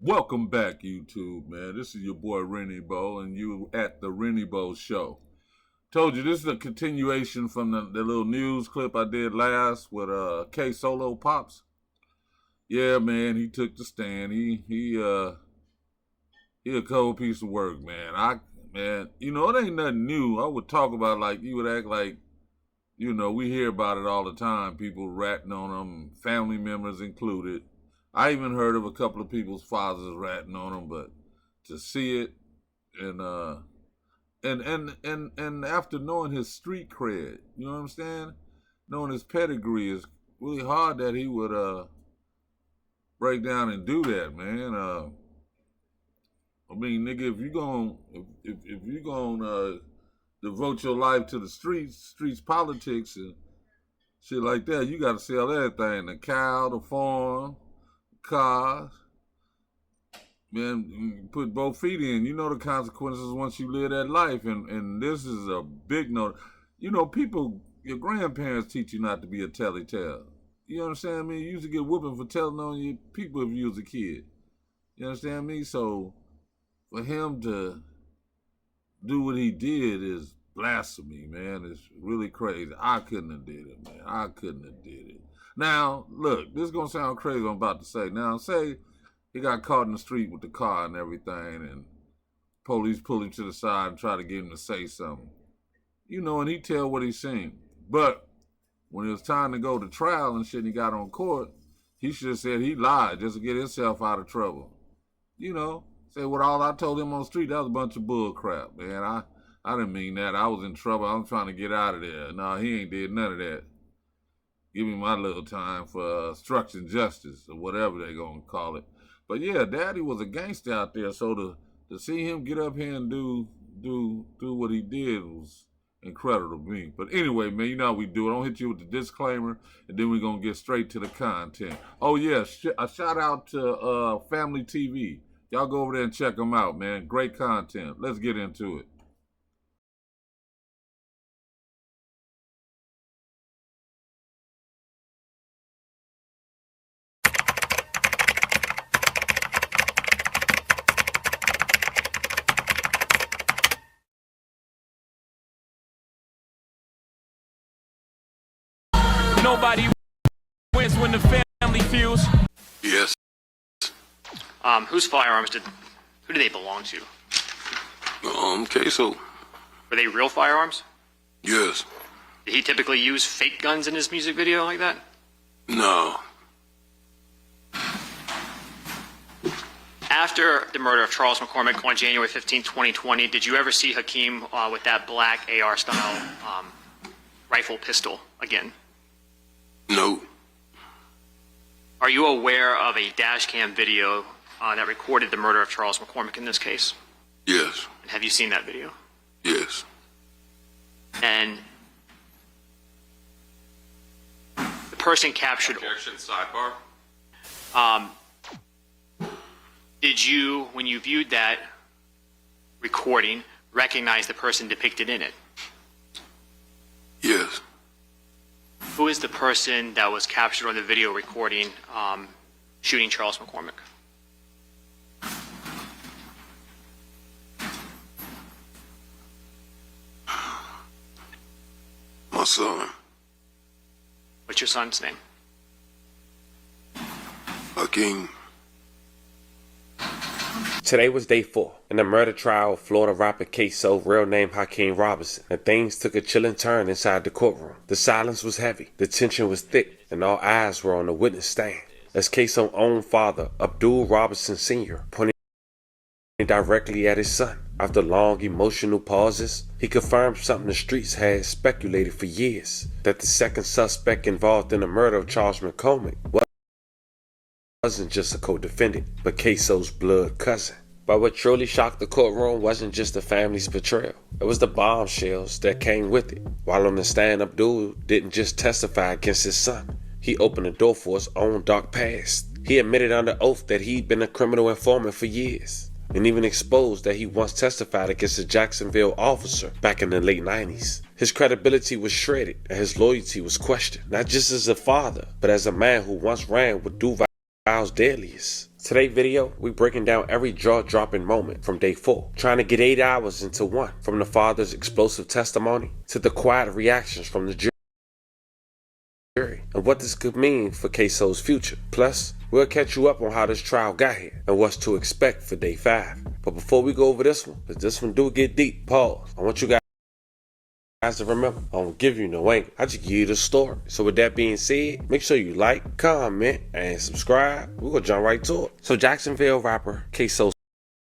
Welcome back, YouTube, man. This is your boy Rennie Bo, and you at the Rennie Bo Show. Told you this is a continuation from the little news clip I did last with ksoo Pops. Yeah, man, he took the stand. He a cold piece of work, man. It ain't nothing new. I would talk about like you would act like, we hear about it all the time. People ratting on him, family members included. I even heard of a couple of people's fathers ratting on him, but to see it and after knowing his street cred, you know what I'm saying? Knowing his pedigree is really hard that he would break down and do that, man. Nigga, if you gonna devote your life to the streets politics and shit like that, you gotta sell everything: the cow, the farm, cars. Man, put both feet in. You know the consequences once you live that life, and this is a big note. People, your grandparents teach you not to be a telly-tale. You understand me? You used to get whooping for telling on your people if you was a kid. You understand me? So for him to do what he did is blasphemy, man. It's really crazy. I couldn't have did it, man. I couldn't have did it. Now, look, this is going to sound crazy what I'm about to say. Now, say he got caught in the street with the car and everything, and police pull him to the side and try to get him to say something. And he tell what he seen. But when it was time to go to trial and shit and he got on court, he should have said he lied just to get himself out of trouble. Say what all I told him on the street, that was a bunch of bull crap, man. I didn't mean that. I was in trouble. I'm trying to get out of there. No, he ain't did none of that. Give me my little time for obstruction justice or whatever they gonna call it. But yeah, Daddy was a gangster out there, so to see him get up here and do what he did was incredible to me. But anyway, man, you know how we do it. I'll hit you with the disclaimer, and then we're gonna get straight to the content. Oh yeah, a shout out to Family TV. Y'all go over there and check them out, man. Great content. Let's get into it. Nobody wins when the family feels. Yes. Whose firearms who do they belong to? Ksoo. Were they real firearms? Yes. Did he typically use fake guns in his music video like that? No. After the murder of Charles McCormick on January 15, 2020, did you ever see Hakeem with that black AR-style rifle pistol again? No. Are you aware of a dash cam video that recorded the murder of Charles McCormick in this case? Yes. And have you seen that video? Yes. And the person captured... Objection, sidebar. Did you, when you viewed that recording, recognize the person depicted in it? Yes. Who is the person that was captured on the video recording shooting Charles McCormick? My son. What's your son's name? Hakeem. Today was day 4 in the murder trial of Florida rapper ksoo, real name Hakeem Robinson, and things took a chilling turn inside the courtroom. The silence was heavy, the tension was thick, and all eyes were on the witness stand as ksoo's own father, Abdul Robinson Sr., pointed directly at his son. After long emotional pauses, he confirmed something the streets had speculated for years, that the second suspect involved in the murder of Charles McCormick wasn't just a co-defendant, but ksoo's blood cousin. But what truly shocked the courtroom wasn't just the family's betrayal. It was the bombshells that came with it. While on the stand, Abdul didn't just testify against his son. He opened the door for his own dark past. He admitted under oath that he'd been a criminal informant for years, and even exposed that he once testified against a Jacksonville officer back in the late 90s. His credibility was shredded, and his loyalty was questioned, not just as a father, but as a man who once ran with Duval's deadliest. Today's video, we breaking down every jaw-dropping moment from day 4, trying to get 8 hours into one, from the father's explosive testimony to the quiet reactions from the jury, and what this could mean for ksoo's future. Plus, we'll catch you up on how this trial got here and what's to expect for day 5. But before we go over this one, because this one do get deep, pause. I want you guys to remember, I don't give you no angle. I just give you the story. So with that being said, make sure you like, comment, and subscribe. We're gonna jump right to it. So Jacksonville rapper ksoo's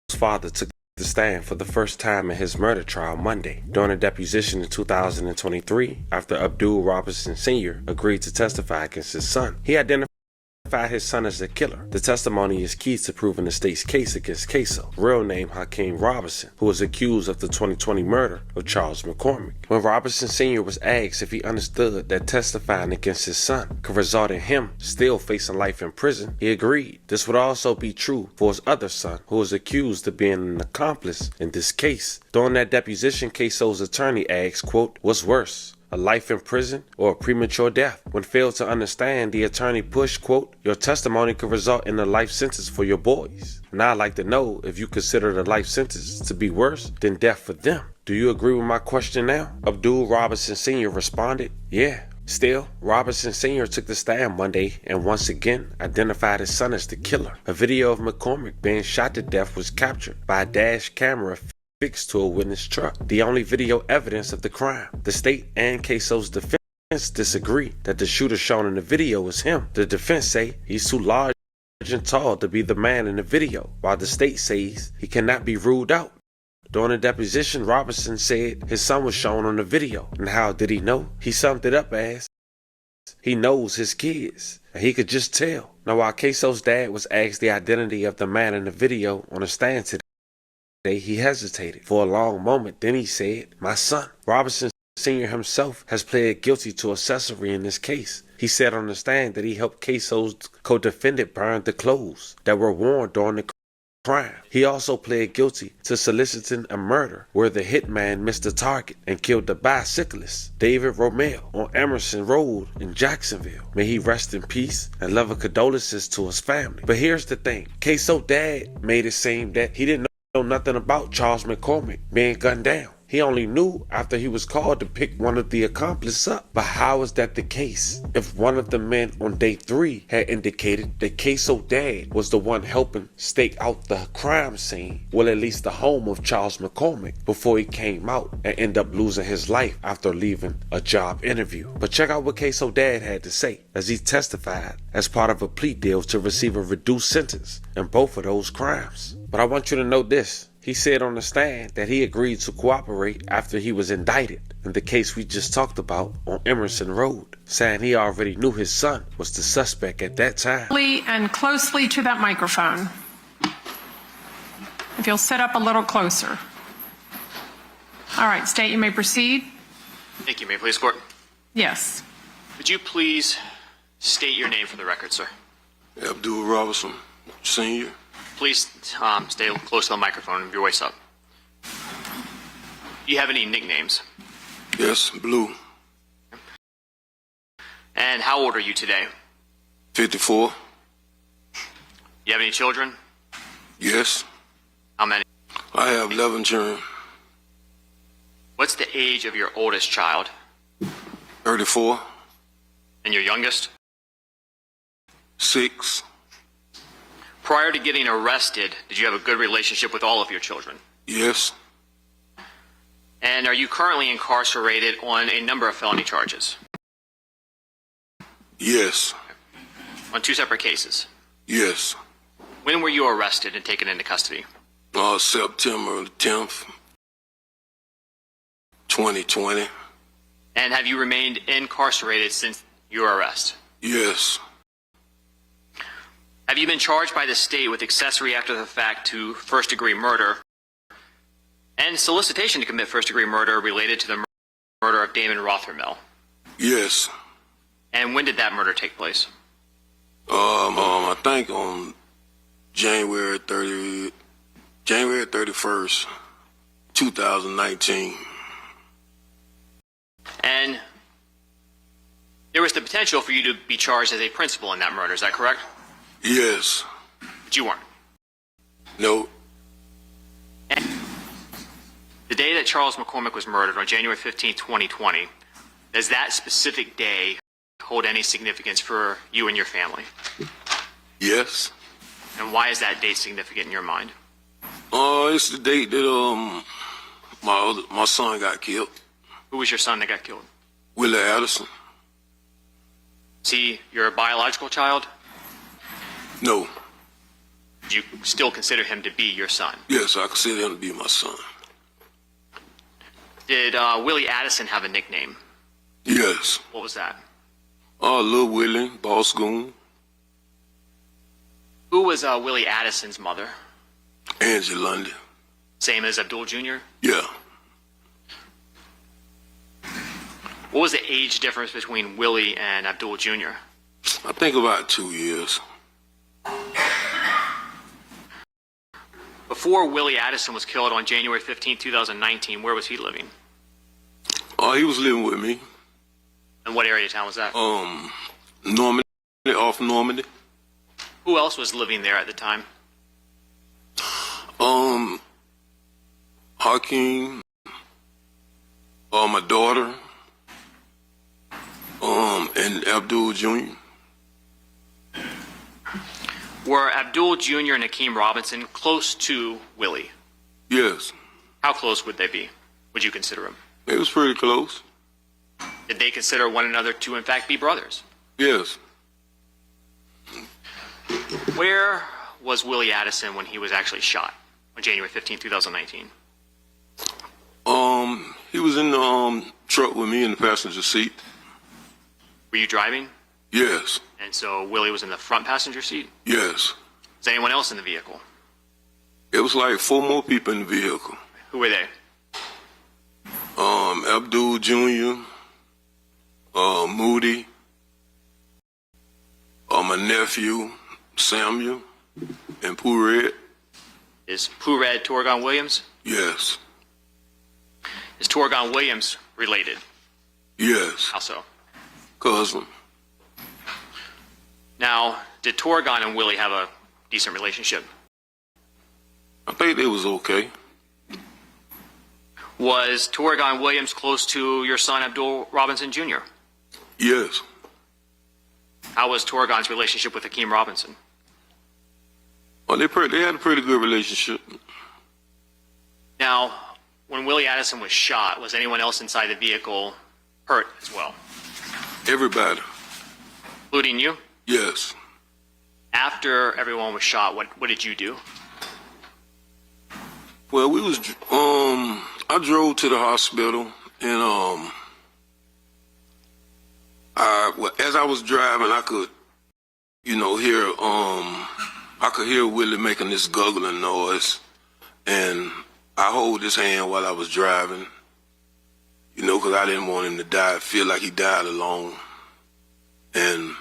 father took the stand for the first time in his murder trial Monday. During a deposition in 2023, after Abdul Robinson Sr. agreed to testify against his son, he identified his son as the killer. The testimony is key to proving the state's case against ksoo, real name I.G.G. Robinson, who was accused of the 2020 murder of Charles McCormick. When Robinson Sr. was asked if he understood that testifying against his son could result in him still facing life in prison, he agreed. This would also be true for his other son, who was accused of being an accomplice in this case. During that deposition, ksoo's attorney asked, quote, "What's worse, a life in prison or a premature death?" When failed to understand, the attorney pushed, quote, "Your testimony could result in a life sentence for your boys. Now I'd like to know if you consider the life sentence to be worse than death for them. Do you agree with my question now?" Abdul Robinson Sr. responded, "Yeah." Still, Robinson Sr. took the stand Monday and once again identified his son as the killer. A video of McCormick being shot to death was captured by a dash camera fixed to a witness truck, the only video evidence of the crime. The state and ksoo's defense disagree that the shooter shown in the video was him. The defense say he's too large and tall to be the man in the video, while the state says he cannot be ruled out. During the deposition, Robinson said his son was shown on the video. And how did he know? He summed it up as, he knows his kids, and he could just tell. Now, while ksoo's dad was asked the identity of the man in the video on a stand today, he hesitated for a long moment. Then he said, "My son." Robinson Sr. himself has pled guilty to accessory in this case. He said on the stand that he helped ksoo's co-defendant burn the clothes that were worn during the crime. He also pled guilty to soliciting a murder where the hitman missed the target and killed the bicyclist David Romeo on Emerson Road in Jacksonville. May he rest in peace, and love and condolences to his family. But here's the thing, ksoo's dad made it seem that he didn't know nothing about Charles McCormick being gunned down. He only knew after he was called to pick one of the accomplices up. But how is that the case if one of the men on day 3 had indicated that ksoo's dad was the one helping stake out the crime scene, well, at least the home of Charles McCormick, before he came out and ended up losing his life after leaving a job interview? But check out what ksoo's dad had to say as he testified as part of a plea deal to receive a reduced sentence in both of those crimes. But I want you to know this. He said on the stand that he agreed to cooperate after he was indicted in the case we just talked about on Emerson Road, saying he already knew his son was the suspect at that time. And closely to that microphone. If you'll sit up a little closer. All right, State, you may proceed. Thank you. May I please, court? Yes. Could you please state your name for the record, sir? Abdul Robinson Sr. Please stay close to the microphone and your voice up. Do you have any nicknames? Yes, Blue. And how old are you today? 54. You have any children? Yes. How many? I have 11 children. What's the age of your oldest child? 34. And your youngest? 6. Prior to getting arrested, did you have a good relationship with all of your children? Yes. And are you currently incarcerated on a number of felony charges? Yes. On 2 separate cases? Yes. When were you arrested and taken into custody? September 10th, 2020. And have you remained incarcerated since your arrest? Yes. Have you been charged by the state with accessory after the fact to first-degree murder and solicitation to commit first-degree murder related to the murder of Damon Rothermel? Yes. And when did that murder take place? I think on January 31st, 2019. And there was the potential for you to be charged as a principal in that murder, is that correct? Yes. But you weren't. No. The day that Charles McCormick was murdered, on January 15, 2020, does that specific day hold any significance for you and your family? Yes. And why is that date significant in your mind? It's the date that my son got killed. Who was your son that got killed? Willie Addison. Is he your biological child? No. Do you still consider him to be your son? Yes, I consider him to be my son. Did Willie Addison have a nickname? Yes. What was that? Lil Willie, Boss Goon, Who was Willie Addison's mother? Angie Lundy. Same as Abdul Jr.? Yeah. What was the age difference between Willie and Abdul Jr.? I think about 2 years. Before Willie Addison was killed on January 15, 2019, where was he living? He was living with me. And what area of town was that? Normandy, off Normandy. Who else was living there at the time? Hakeem, my daughter, and Abdul Jr. Were Abdul Jr. and Hakeem Robinson close to Willie? Yes. How close would they be? Would you consider them? It was pretty close. Did they consider one another to, in fact, be brothers? Yes. Where was Willie Addison when he was actually shot on January 15, 2019? He was in the truck with me in the passenger seat. Were you driving? Yes. And so Willie was in the front passenger seat? Yes. Was anyone else in the vehicle? It was like 4 more people in the vehicle. Who were they? Abdul Jr., Moody, my nephew, Samuel, and Pooh Red. Is Pooh Red Torgon Williams? Yes. Is Torgon Williams related? Yes. How so? Cousin. Now, did Torgon and Willie have a decent relationship? I think it was okay. Was Torgon Williams close to your son Abdul Robinson Jr.? Yes. How was Torgon's relationship with Hakeem Robinson? Well, they had a pretty good relationship. Now, when Willie Addison was shot, was anyone else inside the vehicle hurt as well? Everybody. Including you? Yes. After everyone was shot, what did you do? Well, I drove to the hospital, and as I was driving, I could, hear Willie making this guggling noise, and I hold his hand while I was driving, because I didn't want him to die, feel like he died alone. And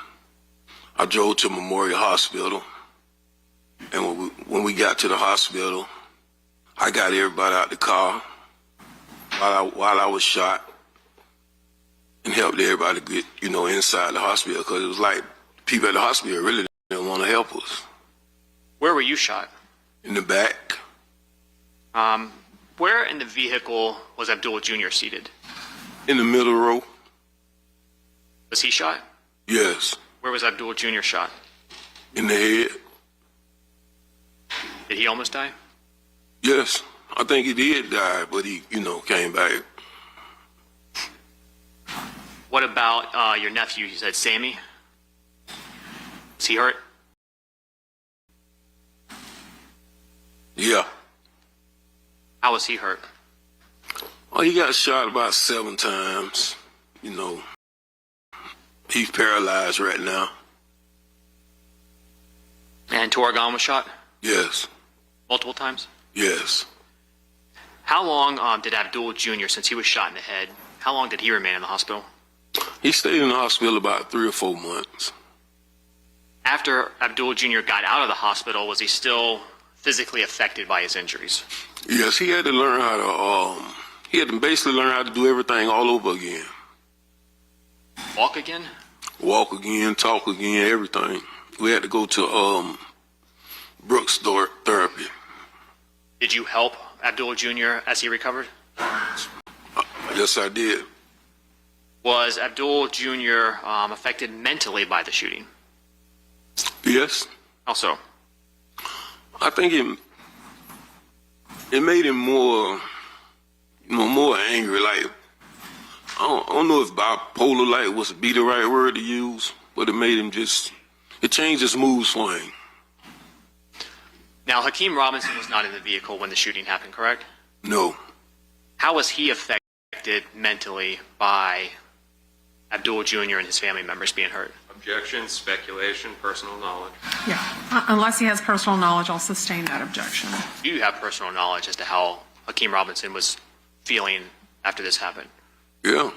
I drove to Memorial Hospital, and when we got to the hospital, I got everybody out the car while I was shot and helped everybody get, inside the hospital, because it was like people at the hospital really didn't want to help us. Where were you shot? In the back. Where in the vehicle was Abdul Jr. seated? In the middle row. Was he shot? Yes. Where was Abdul Jr. shot? In the head. Did he almost die? Yes. I think he did die, but he, came back. What about your nephew? You said Sammy. Is he hurt? Yeah. How was he hurt? Oh, he got shot about 7 times. He's paralyzed right now. And Torgon was shot? Yes. Multiple times? Yes. How long did Abdul Jr., since he was shot in the head, how long did he remain in the hospital? He stayed in the hospital about 3 or 4 months. After Abdul Jr. got out of the hospital, was he still physically affected by his injuries? Yes, he had to learn how to, he had to basically learn how to do everything all over again. Walk again? Walk again, talk again, everything. We had to go to Brooks therapy. Did you help Abdul Jr. as he recovered? Yes, I did. Was Abdul Jr. Affected mentally by the shooting? Yes. How so? I think it made him more, more angry. Like, I don't know if bipolar like was be the right word to use, but it made him it changed his mood swing. Now, Hakeem Robinson was not in the vehicle when the shooting happened, correct? No. How was he affected mentally by Abdul Jr. and his family members being hurt? Objection, speculation, personal knowledge. Yeah, unless he has personal knowledge, I'll sustain that objection. Do you have personal knowledge as to how Hakeem Robinson was feeling after this happened? Yeah.